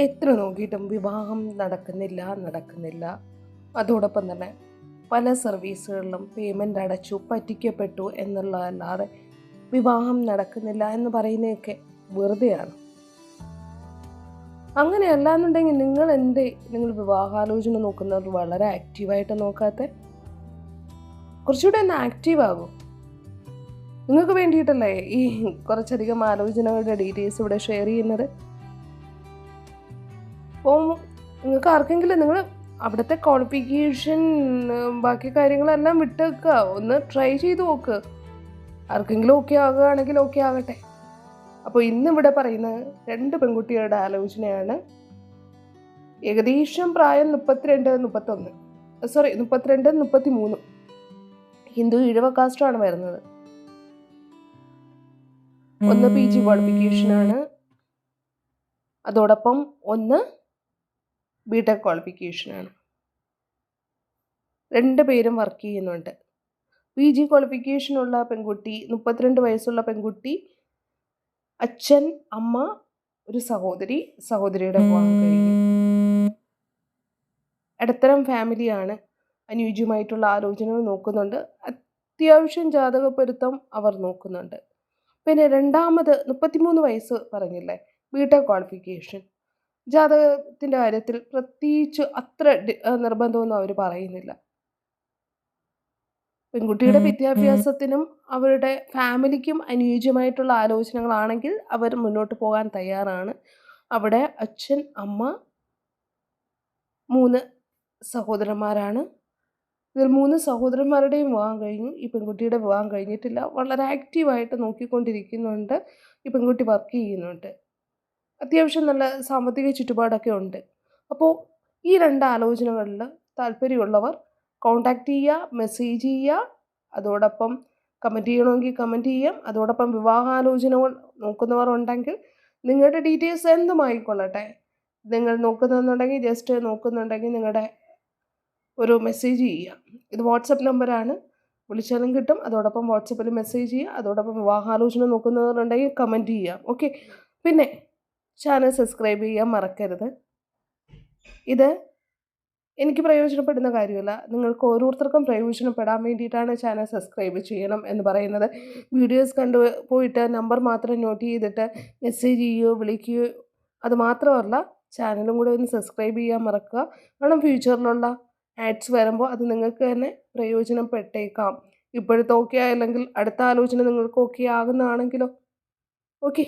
എത്ര നോക്കിയിട്ടും വിവാഹം നടക്കുന്നില്ല. അതോടൊപ്പം തന്നെ പല സർവീസുകളിലും പേയ്മെൻ്റ് അടച്ചു പറ്റിക്കപ്പെട്ടു എന്നുള്ളതല്ലാതെ വിവാഹം നടക്കുന്നില്ല എന്ന് പറയുന്നതൊക്കെ വെറുതെയാണ്. അങ്ങനെയല്ല എന്നുണ്ടെങ്കിൽ നിങ്ങൾ വിവാഹാലോചന നോക്കുന്നവർ വളരെ ആക്റ്റീവായിട്ട് നോക്കാത്ത? കുറച്ചുകൂടെ ഒന്ന് ആക്റ്റീവ് ആകും. നിങ്ങൾക്ക് വേണ്ടിയിട്ടല്ലേ ഈ കുറച്ചധികം ആലോചനകളുടെ ഡീറ്റെയിൽസ് ഇവിടെ ഷെയർ ചെയ്യുന്നത്. അപ്പോൾ നിങ്ങൾക്ക് ആർക്കെങ്കിലും നിങ്ങൾ അവിടുത്തെ ക്വാളിഫിക്കേഷൻ ബാക്കി കാര്യങ്ങളെല്ലാം വിട്ടേക്കുക, ഒന്ന് ട്രൈ ചെയ്ത് നോക്ക്. ആർക്കെങ്കിലും ഓക്കെ ആകുകയാണെങ്കിൽ ഓക്കെ ആകട്ടെ. അപ്പോൾ ഇന്നിവിടെ പറയുന്നത് 2 പെൺകുട്ടികളുടെ ആലോചനയാണ്. ഏകദേശം പ്രായം 32-33. ഹിന്ദു ഈഴവ കാസ്റ്റാണ് വരുന്നത്. ഒന്ന് PG ക്വാളിഫിക്കേഷനാണ്, അതോടൊപ്പം ഒന്ന് BTech ക്വാളിഫിക്കേഷനാണ്. 2 പേരും വർക്ക് ചെയ്യുന്നുണ്ട്. PG ക്വാളിഫിക്കേഷനുള്ള പെൺകുട്ടി, 32 വയസ്സുള്ള പെൺകുട്ടി, അച്ഛൻ, അമ്മ, ഒരു സഹോദരിയുടെ വിവാഹം കഴിഞ്ഞു. ഇടത്തരം ഫാമിലിയാണ്. അനുയോജ്യമായിട്ടുള്ള ആലോചനകൾ നോക്കുന്നുണ്ട്. അത്യാവശ്യം ജാതക പൊരുത്തം അവർ നോക്കുന്നുണ്ട്. പിന്നെ രണ്ടാമത് 33 വയസ്സ് പറഞ്ഞില്ലേ, BTech ക്വാളിഫിക്കേഷൻ. ജാതകത്തിൻ്റെ കാര്യത്തിൽ പ്രത്യേകിച്ച് അത്ര നിർബന്ധമൊന്നും അവർ പറയുന്നില്ല. പെൺകുട്ടിയുടെ വിദ്യാഭ്യാസത്തിനും അവരുടെ ഫാമിലിക്കും അനുയോജ്യമായിട്ടുള്ള ആലോചനകളാണെങ്കിൽ അവർ മുന്നോട്ട് പോകാൻ തയ്യാറാണ്. അവിടെ അച്ഛൻ, അമ്മ, 3 സഹോദരന്മാരാണ്. ഇതിൽ 3 സഹോദരന്മാരുടെയും വിവാഹം കഴിഞ്ഞു. ഈ പെൺകുട്ടിയുടെ വിവാഹം കഴിഞ്ഞിട്ടില്ല. വളരെ ആക്റ്റീവായിട്ട് നോക്കിക്കൊണ്ടിരിക്കുന്നുണ്ട്. ഈ പെൺകുട്ടി വർക്ക് ചെയ്യുന്നുണ്ട്. അത്യാവശ്യം നല്ല സാമ്പത്തിക ചുറ്റുപാടൊക്കെ ഉണ്ട്. അപ്പോൾ ഈ 2 ആലോചനകളിൽ താല്പര്യമുള്ളവർ കോൺടാക്റ്റ് ചെയ്യുക, മെസ്സേജ് ചെയ്യുക. അതോടൊപ്പം കമൻറ്റ് ചെയ്യണമെങ്കിൽ കമൻറ്റ് ചെയ്യാം. അതോടൊപ്പം വിവാഹാലോചനകൾ നോക്കുന്നവർ ഉണ്ടെങ്കിൽ നിങ്ങളുടെ ഡീറ്റെയിൽസ് എന്തുമായിക്കൊള്ളട്ടെ, നിങ്ങൾ നോക്കുന്നുണ്ടെങ്കിൽ ജസ്റ്റ് നോക്കുന്നുണ്ടെങ്കിൽ നിങ്ങളുടെ ഒരു മെസ്സേജ് ചെയ്യുക. ഇത് വാട്സപ്പ് നമ്പറാണ്, വിളിച്ചാലും കിട്ടും. അതോടൊപ്പം വാട്സപ്പിൽ മെസ്സേജ് ചെയ്യുക. അതോടൊപ്പം വിവാഹാലോചന നോക്കുന്നവരുണ്ടെങ്കിൽ കമൻറ്റ് ചെയ്യാം. ഓക്കെ. പിന്നെ ചാനൽ സബ്സ്ക്രൈബ് ചെയ്യാൻ മറക്കരുത്. ഇത് എനിക്ക് പ്രയോജനപ്പെടുന്ന കാര്യമല്ല, നിങ്ങൾക്ക് ഓരോരുത്തർക്കും പ്രയോജനപ്പെടാൻ വേണ്ടിയിട്ടാണ് ചാനൽ സബ്സ്ക്രൈബ് ചെയ്യണം എന്ന് പറയുന്നത്. വീഡിയോസ് കണ്ടു പോയിട്ട് നമ്പർ മാത്രം നോട്ട് ചെയ്തിട്ട് മെസ്സേജ് ചെയ്യുകയോ വിളിക്കുകയോ അത് മാത്രമല്ല, ചാനലും കൂടെ ഒന്ന് സബ്സ്ക്രൈബ് ചെയ്യാൻ മറക്കുക. കാരണം ഫ്യൂച്ചറിലുള്ള ആഡ്സ് വരുമ്പോൾ അത് നിങ്ങൾക്ക് തന്നെ പ്രയോജനപ്പെട്ടേക്കാം. ഇപ്പോഴത്തെ ഓക്കെ ആയില്ലെങ്കിൽ അടുത്ത ആലോചന നിങ്ങൾക്ക് ഓക്കെ ആകുന്നതാണെങ്കിലോ. ഓക്കെ.